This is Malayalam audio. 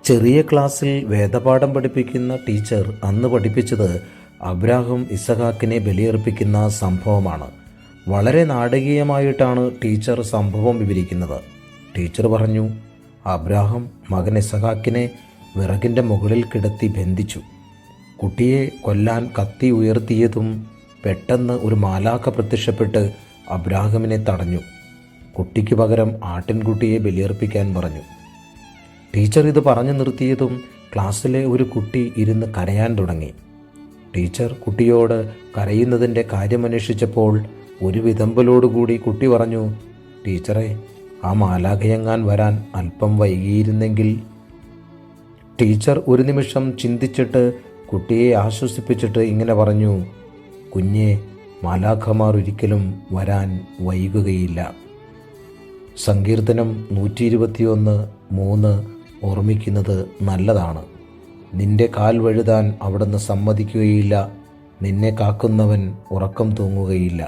ചെറിയ ക്ലാസ്സിൽ വേദപാഠം പഠിപ്പിക്കുന്ന ടീച്ചർ അന്ന് പഠിപ്പിച്ചത് അബ്രാഹം ഇസഹാക്കിനെ ബലിയർപ്പിക്കുന്ന സംഭവമാണ്. വളരെ നാടകീയമായിട്ടാണ് ടീച്ചർ സംഭവം വിവരിക്കുന്നത്. ടീച്ചർ പറഞ്ഞു, അബ്രാഹം മകൻ ഇസഹാക്കിനെ വിറകിൻ്റെ മുകളിൽ കിടത്തി ബന്ധിച്ചു. കുട്ടിയെ കൊല്ലാൻ കത്തി ഉയർത്തിയതും പെട്ടെന്ന് ഒരു മാലാഖ പ്രത്യക്ഷപ്പെട്ട് അബ്രാഹമിനെ തടഞ്ഞു. കുട്ടിക്ക് പകരം ആട്ടിൻകുട്ടിയെ ബലിയർപ്പിക്കാൻ പറഞ്ഞു. ടീച്ചർ ഇത് പറഞ്ഞു നിർത്തിയതും ക്ലാസ്സിലെ ഒരു കുട്ടി ഇരുന്ന് കരയാൻ തുടങ്ങി. ടീച്ചർ കുട്ടിയോട് കരയുന്നതിൻ്റെ കാര്യമന്വേഷിച്ചപ്പോൾ ഒരു വിതമ്പലോടുകൂടി കുട്ടി പറഞ്ഞു, ടീച്ചറെ, ആ മാലാഖയെങ്ങാൻ വരാൻ അല്പം വൈകിയിരുന്നെങ്കിൽ. ടീച്ചർ ഒരു നിമിഷം ചിന്തിച്ചിട്ട് കുട്ടിയെ ആശ്വസിപ്പിച്ചിട്ട് ഇങ്ങനെ പറഞ്ഞു, കുഞ്ഞെ, മാലാഖമാർ ഒരിക്കലും വരാൻ വൈകുകയില്ല. സങ്കീർത്തനം 121:3 ഓർമ്മിക്കുന്നത് നല്ലതാണ്. നിന്റെ കാൽ വഴുതാൻ അവിടുന്ന് സമ്മതിക്കുകയില്ല, നിന്നെ കാക്കുന്നവൻ ഉറക്കം തൂങ്ങുകയില്ല.